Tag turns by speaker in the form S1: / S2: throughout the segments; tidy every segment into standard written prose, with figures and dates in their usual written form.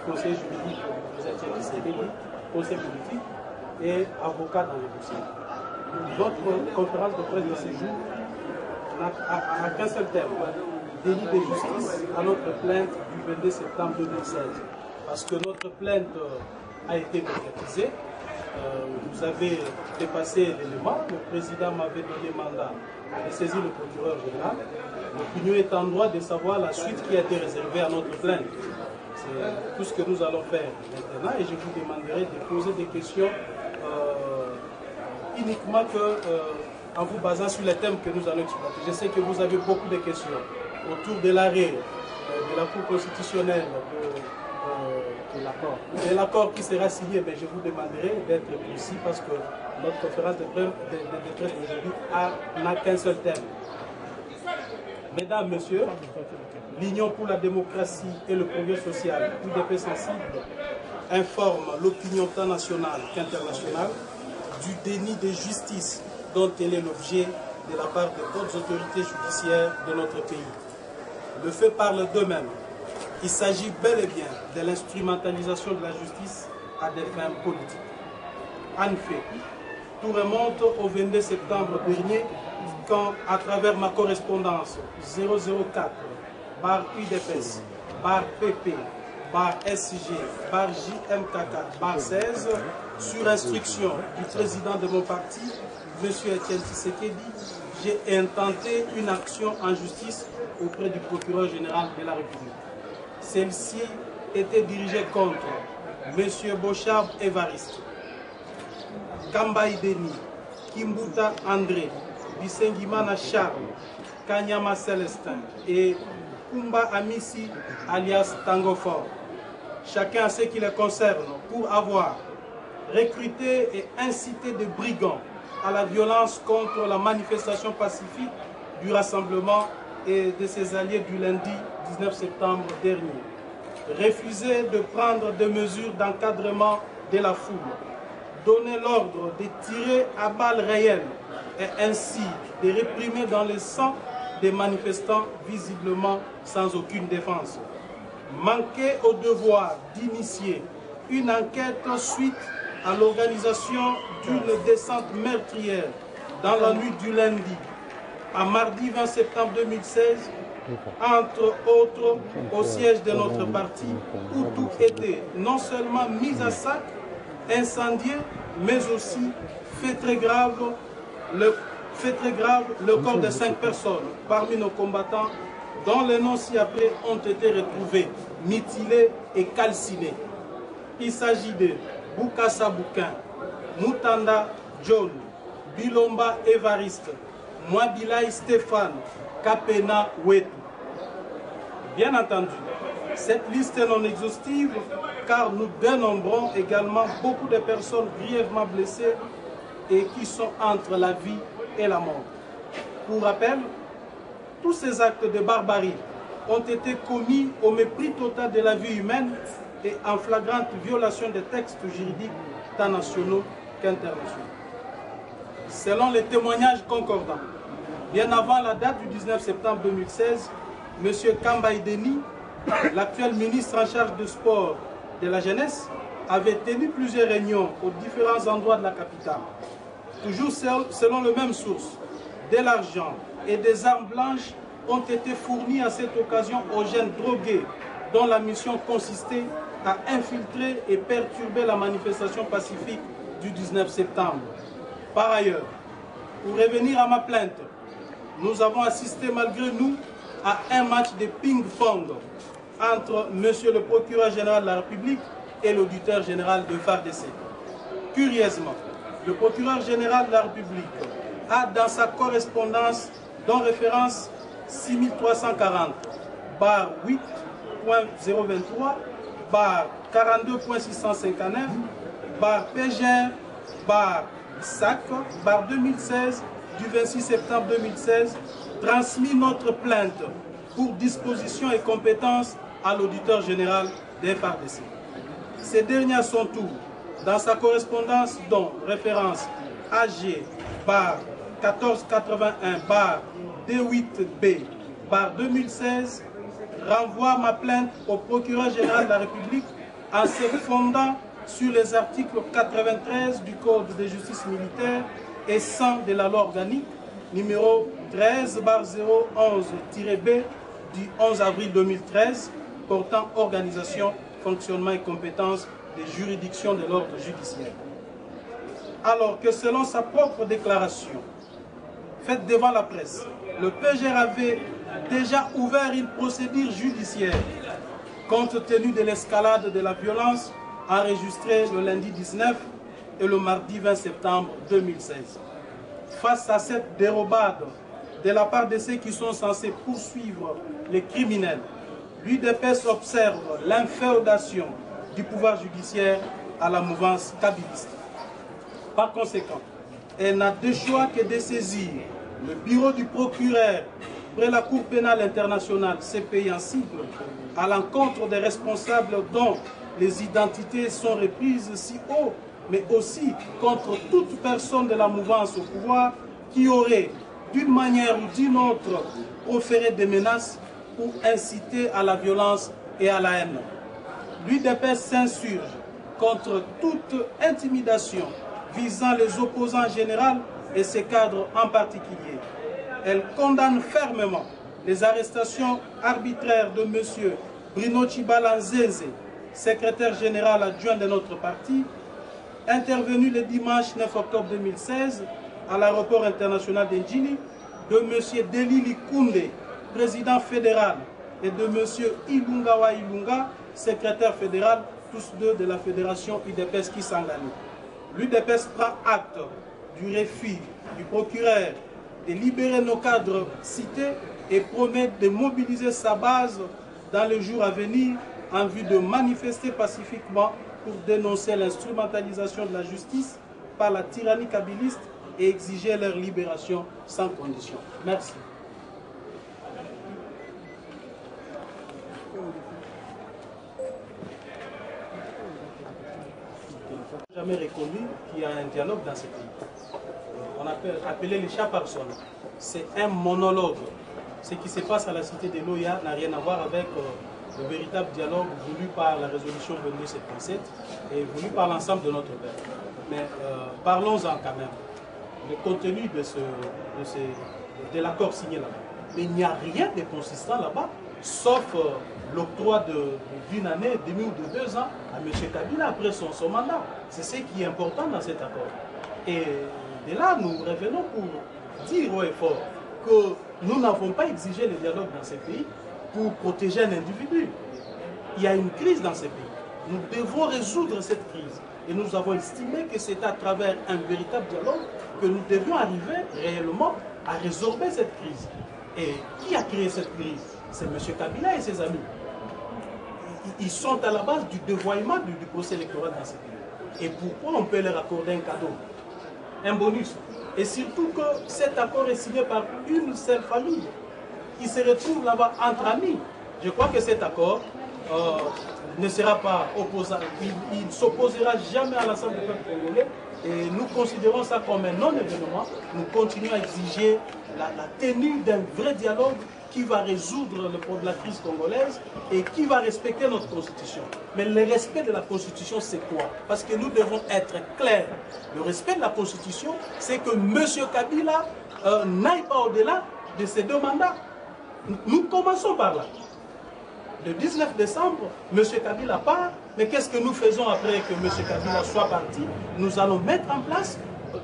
S1: conseiller juridique du président Tshisekedi, conseil politique et avocat dans le dossier. Notre conférence de presse de ce jour n'a qu'un seul thème, délit de justice à notre plainte du 22 septembre 2016. Parce que notre plainte a été médiatisée, vous avez dépassé l'élément, le président m'avait donné mandat de saisir le procureur général. L'opinion est en droit de savoir la suite qui a été réservée à notre plainte. C'est tout ce que nous allons faire maintenant et je vous demanderai de poser des questions uniquement en vous basant sur les thèmes que nous allons exploiter. Je sais que vous avez beaucoup de questions autour de l'arrêt de la Cour constitutionnelle de l'accord qui sera signé, mais je vous demanderai d'être précis parce que notre conférence de presse d'aujourd'hui n'a qu'un seul thème. Mesdames, Messieurs, l'Union pour la démocratie et le progrès social, UDP sensible, informe l'opinion tant nationale qu'internationale du déni de justice dont elle est l'objet de la part de hautes autorités judiciaires de notre pays. Le fait parle d'eux-mêmes. Il s'agit bel et bien de l'instrumentalisation de la justice à des fins politiques. En effet, tout remonte au 22 septembre dernier quand, à travers ma correspondance 004, bar UDPS, bar PP, bar SG, bar JMKK, bar 16, sur instruction du président de mon parti, M. Etienne Tshisekedi, j'ai intenté une action en justice auprès du procureur général de la République. Celle-ci était dirigée contre M. Bochab Évariste, Kambaï Denis, Kimbuta André, Bissengimana Charles, Kanyama Célestin et Kumba Amissi alias Tangofor. Chacun a ce qui le concerne pour avoir recruté et incité des brigands à la violence contre la manifestation pacifique du rassemblement et de ses alliés du lundi 19 septembre dernier. Refuser de prendre des mesures d'encadrement de la foule, donner l'ordre de tirer à balles réelles et ainsi de réprimer dans le sang des manifestants visiblement sans aucune défense. Manquer au devoir d'initier une enquête suite à l'organisation d'une descente meurtrière dans la nuit du lundi à mardi 20 septembre 2016, entre autres au siège de notre parti, où tout était non seulement mis à sac, incendié, mais aussi fait très grave le corps de 5 personnes parmi nos combattants dont les noms ci-après ont été retrouvés, mutilés et calcinés. Il s'agit de Boukassa Bouquin, Moutanda John, Bilomba Évariste, Mwabilai Stéphane, Kapena Wetu. Bien entendu, cette liste est non exhaustive car nous dénombrons également beaucoup de personnes grièvement blessées et qui sont entre la vie et la mort. Pour rappel, tous ces actes de barbarie ont été commis au mépris total de la vie humaine et en flagrante violation des textes juridiques tant nationaux qu'internationaux. Selon les témoignages concordants, bien avant la date du 19 septembre 2016, M. Kambaï Denis, l'actuel ministre en charge du sport et de la jeunesse, avait tenu plusieurs réunions aux différents endroits de la capitale. Toujours selon les mêmes sources, de l'argent et des armes blanches ont été fournis à cette occasion aux jeunes drogués dont la mission consistait à infiltrer et perturber la manifestation pacifique du 19 septembre. Par ailleurs, pour revenir à ma plainte, nous avons assisté malgré nous à un match de ping-pong entre M. le procureur général de la République et l'auditeur général de FARDC. Curieusement, le procureur général de la République a dans sa correspondance, dont référence 6340, barre 8.023, barre 42.659, barre PGR, barre SAC, barre 2016, du 26 septembre 2016, transmis notre plainte pour disposition et compétence à l'auditeur général des FARDC. Ces dernières sont tous dans sa correspondance dont référence AG, barre 1481, barre D8B, barre 2016, renvoie ma plainte au procureur général de la République en se fondant sur les articles 93 du Code de justice militaire et 100 de la loi organique numéro 13/011-B du 11 avril 2013 portant organisation, fonctionnement et compétences des juridictions de l'ordre judiciaire. Alors que selon sa propre déclaration faite devant la presse, le PGR avait déjà ouvert une procédure judiciaire compte tenu de l'escalade de la violence enregistrée le lundi 19 et le mardi 20 septembre 2016. Face à cette dérobade de la part de ceux qui sont censés poursuivre les criminels, l'UDPS observe l'inféodation du pouvoir judiciaire à la mouvance kabiliste. Par conséquent, elle n'a de choix que de saisir le bureau du procureur près la Cour pénale internationale, CPI en sigle, à l'encontre des responsables dont les identités sont reprises si haut, mais aussi contre toute personne de la mouvance au pouvoir qui aurait, d'une manière ou d'une autre, proféré des menaces pour inciter à la violence et à la haine. L'UDPS s'insurge contre toute intimidation visant les opposants en général et ses cadres en particulier. Elle condamne fermement les arrestations arbitraires de M. Bruno Chibalanzeze, secrétaire général adjoint de notre parti, intervenu le dimanche 9 octobre 2016 à l'aéroport international d'Ndjili, de M. Delili Koundé, président fédéral, et de M. Ilungawa Ilunga, secrétaire fédéral, tous deux de la fédération UDPS Kisangani. L'UDPS prend acte du refus du procureur de libérer nos cadres cités et promet de mobiliser sa base dans les jours à venir en vue de manifester pacifiquement pour dénoncer l'instrumentalisation de la justice par la tyrannie kabiliste et exiger leur libération sans condition. Merci. Jamais reconnu qu'il y a un dialogue dans ce pays. On appelé les chats par son nom. C'est un monologue. Ce qui se passe à la cité de Loya n'a rien à voir avec le véritable dialogue voulu par la résolution 2277 et voulu par l'ensemble de notre peuple. Mais parlons-en quand même. Le contenu de l'accord signé là-bas. Mais il n'y a rien de consistant là-bas, sauf l'octroi d'une année, demi ou de 2 ans à M. Kabila après son mandat. C'est ce qui est important dans cet accord. Et de là, nous revenons pour dire haut et fort que nous n'avons pas exigé le dialogue dans ce pays pour protéger un individu. Il y a une crise dans ce pays. Nous devons résoudre cette crise. Et nous avons estimé que c'est à travers un véritable dialogue que nous devions arriver réellement à résorber cette crise. Et qui a créé cette crise? C'est M. Kabila et ses amis. Ils sont à la base du dévoiement du procès électoral dans ce pays. Et pourquoi on peut leur accorder un cadeau, un bonus? Et surtout que cet accord est signé par une seule famille qui se retrouve là-bas entre amis. Je crois que cet accord ne sera pas opposant. Il ne s'opposera jamais à l'ensemble du peuple congolais. Et nous considérons ça comme un non-événement. Nous continuons à exiger la tenue d'un vrai dialogue qui va résoudre le problème de la crise congolaise et qui va respecter notre constitution. Mais le respect de la constitution, c'est quoi? Parce que nous devons être clairs. Le respect de la constitution, c'est que M. Kabila n'aille pas au-delà de ses 2 mandats. Nous commençons par là. Le 19 décembre, M. Kabila part, mais qu'est-ce que nous faisons après que M. Kabila soit parti? Nous allons mettre en place,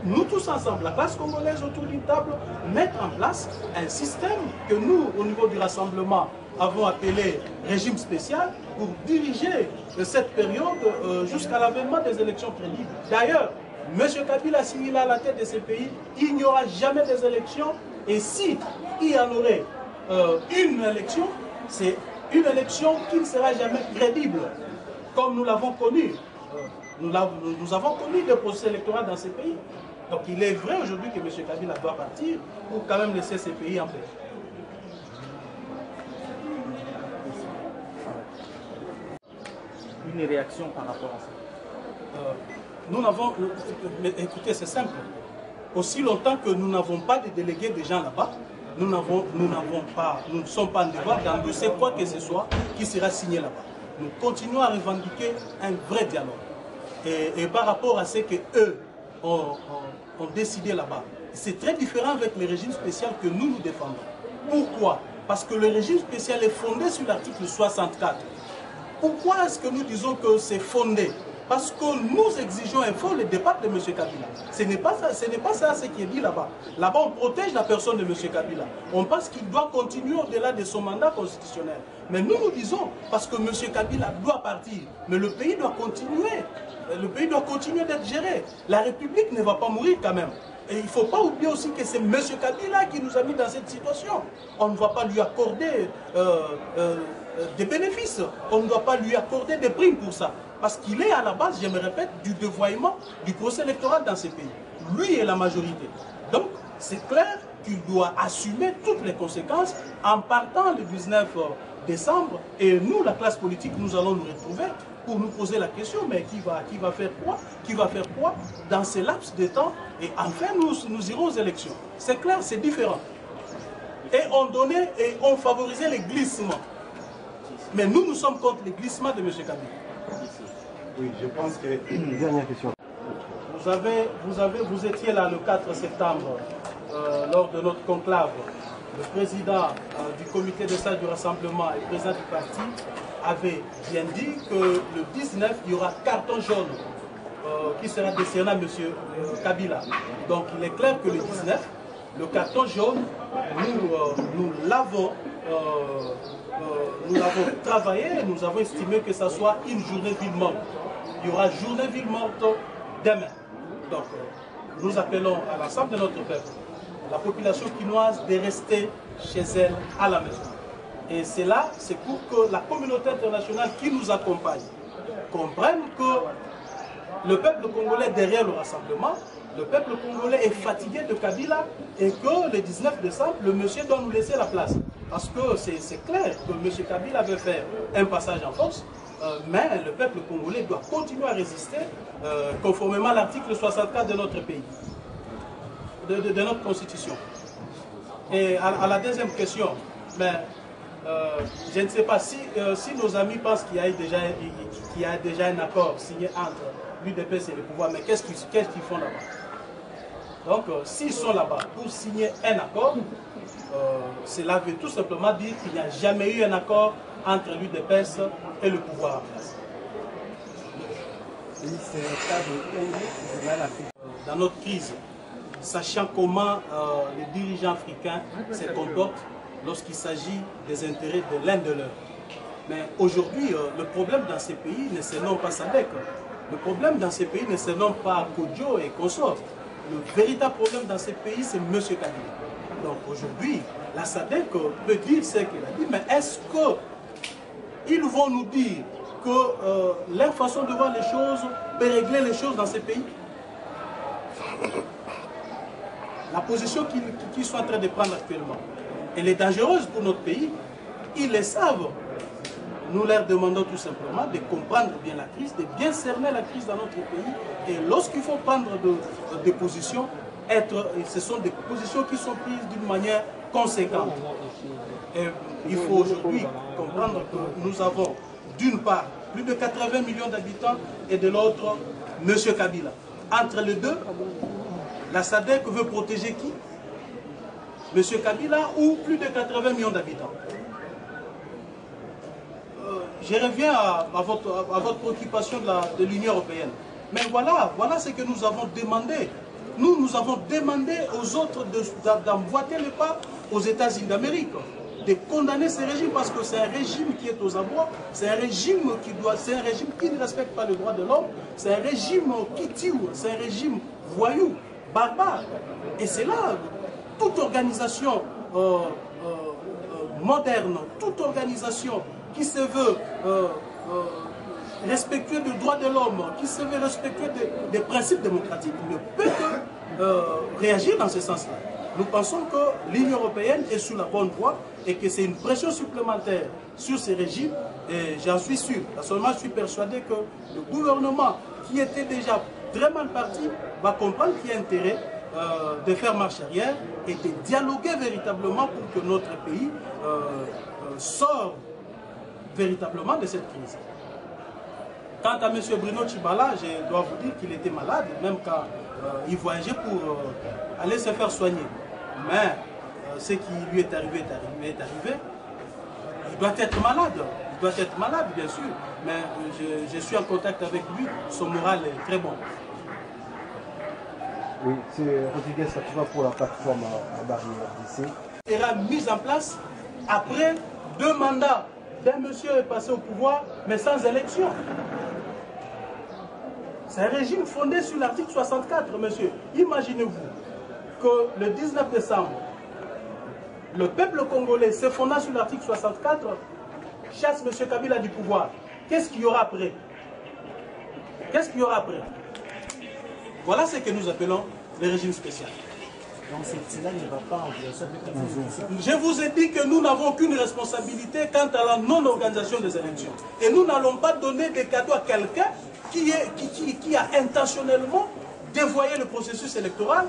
S1: nous tous ensemble, la classe congolaise autour d'une table, mettre en place un système que nous, au niveau du rassemblement, avons appelé régime spécial pour diriger cette période jusqu'à l'avènement des élections crédibles. D'ailleurs, M. Kabila, s'il est à la tête de ce pays, il n'y aura jamais des élections. Et si il y en aurait une élection, c'est une élection qui ne sera jamais crédible, comme nous l'avons connu. Nous avons connu des procès électoraux dans ces pays. Donc il est vrai aujourd'hui que M. Kabila doit partir pour quand même laisser ces pays en paix.
S2: Une réaction par rapport à ça?
S1: Nous n'avons... Écoutez, c'est simple. Aussi longtemps que nous n'avons pas de délégués de gens là-bas, nous ne sommes pas en devoir d'endosser quoi que ce soit qui sera signé là-bas. nous continuons à revendiquer un vrai dialogue. Et par rapport à ce qu'eux ont décidé là-bas, c'est très différent avec le régime spécial que nous défendons. Pourquoi? Parce que le régime spécial est fondé sur l'article 64. Pourquoi est-ce que nous disons que c'est fondé? Parce que nous exigeons un fort le départ de M. Kabila. Ce n'est pas ça ce qui est dit là-bas. Là-bas, on protège la personne de M. Kabila. On pense qu'il doit continuer au-delà de son mandat constitutionnel. Mais nous disons, parce que M. Kabila doit partir, mais le pays doit continuer. Le pays doit continuer d'être géré. La République ne va pas mourir quand même. Et il ne faut pas oublier aussi que c'est M. Kabila qui nous a mis dans cette situation. On ne va pas lui accorder des bénéfices. On ne doit pas lui accorder des primes pour ça. Parce qu'il est à la base, je me répète, du dévoiement du procès électoral dans ces pays. Lui et la majorité. Donc, c'est clair qu'il doit assumer toutes les conséquences en partant le 19 décembre. Et nous, la classe politique, nous allons nous retrouver pour nous poser la question, mais qui va faire quoi? Qui va faire quoi dans ces laps de temps? Et enfin, nous irons aux élections. C'est clair, c'est différent. Et on donnait et on favorisait les glissements. Mais nous sommes contre les glissements de M. Kabila.
S2: Oui, je pense que... Dernière question.
S1: Vous étiez là le 4 septembre, lors de notre conclave. Le président du comité de salle du rassemblement et le président du parti avait bien dit que le 19, il y aura carton jaune qui sera décerné à M. Kabila. Donc il est clair que le 19, le carton jaune, nous l'avons travaillé, nous avons estimé que ça soit une journée ville morte. Il y aura journée ville morte demain. Donc nous appelons à l'ensemble de notre peuple, la population quinoise, de rester chez elle à la maison. Et c'est là, c'est pour que la communauté internationale qui nous accompagne comprenne que le peuple congolais est derrière le rassemblement, le peuple congolais est fatigué de Kabila et que le 19 décembre, le monsieur doit nous laisser la place. Parce que c'est clair que M. Kabila veut faire un passage en force, mais le peuple congolais doit continuer à résister conformément à l'article 64 de notre pays, de notre constitution. Et à la deuxième question, mais, je ne sais pas si nos amis pensent qu'il y a déjà un accord signé entre l'UDPS et le pouvoir, mais qu'est-ce qu'ils font là-bas? Donc, s'ils sont là-bas pour signer un accord, cela veut tout simplement dire qu'il n'y a jamais eu un accord entre l'UDPS et le pouvoir en place. Dans notre crise, sachant comment les dirigeants africains se comportent lorsqu'il s'agit des intérêts de l'un de leurs. Mais aujourd'hui, le problème dans ces pays ne se nomme pas SADC. Le problème dans ces pays ne se nomme pas Kodjo et consorts. Le véritable problème dans ces pays, c'est M. Kabila. Donc aujourd'hui, la SADC peut dire ce qu'elle a dit, mais est-ce qu'ils vont nous dire que leur façon de voir les choses peut régler les choses dans ces pays? La position qu'ils sont en train de prendre actuellement, elle est dangereuse pour notre pays. Ils le savent. Nous leur demandons tout simplement de comprendre bien la crise, de bien cerner la crise dans notre pays. Et lorsqu'il faut prendre des positions, ce sont des positions qui sont prises d'une manière conséquente. Et il faut aujourd'hui comprendre que nous avons d'une part plus de 80 millions d'habitants et de l'autre M. Kabila. Entre les deux, la SADC veut protéger qui? M. Kabila ou plus de 80 millions d'habitants? Je reviens à votre préoccupation de l'Union européenne. Mais voilà ce que nous avons demandé. Nous avons demandé aux autres d'emboîter le pas aux États-Unis d'Amérique, de condamner ce régime parce que c'est un régime qui est aux abois, c'est un régime qui ne respecte pas le droit de l'homme, c'est un régime qui tue, c'est un régime voyou, barbare. Et c'est là, toute organisation moderne, toute organisation qui se veut respectueux du droit de l'homme, qui se veut respectueux des principes démocratiques, ne peut que réagir dans ce sens-là. Nous pensons que l'Union européenne est sur la bonne voie et que c'est une pression supplémentaire sur ces régimes. Et j'en suis sûr, personnellement, je suis persuadé que le gouvernement qui était déjà très mal parti va comprendre qu'il y a intérêt de faire marche arrière et de dialoguer véritablement pour que notre pays sorte véritablement de cette crise. Quant à M. Bruno Tshibala, je dois vous dire qu'il était malade, même quand il voyageait pour aller se faire soigner. Mais ce qui lui est arrivé est arrivé. Il doit être malade. Il doit être malade, bien sûr. Mais je suis en contact avec lui. Son moral est très bon.
S2: Oui, c'est Rodriguez Fatima pour la plateforme à barrière d'essai.
S1: Sera mise en place après 2 mandats d'un monsieur est passé au pouvoir, mais sans élection. C'est un régime fondé sur l'article 64, monsieur. Imaginez-vous que le 19 décembre, le peuple congolais, se fondant sur l'article 64, chasse M. Kabila du pouvoir. Qu'est-ce qu'il y aura après? Qu'est-ce qu'il y aura après? Voilà ce que nous appelons le régime spécial.
S3: Donc cela ne va pas en violation avec
S1: Je vous ai dit que nous n'avons aucune responsabilité quant à la non-organisation des élections. Et nous n'allons pas donner des cadeaux à quelqu'un qui a intentionnellement dévoyé le processus électoral.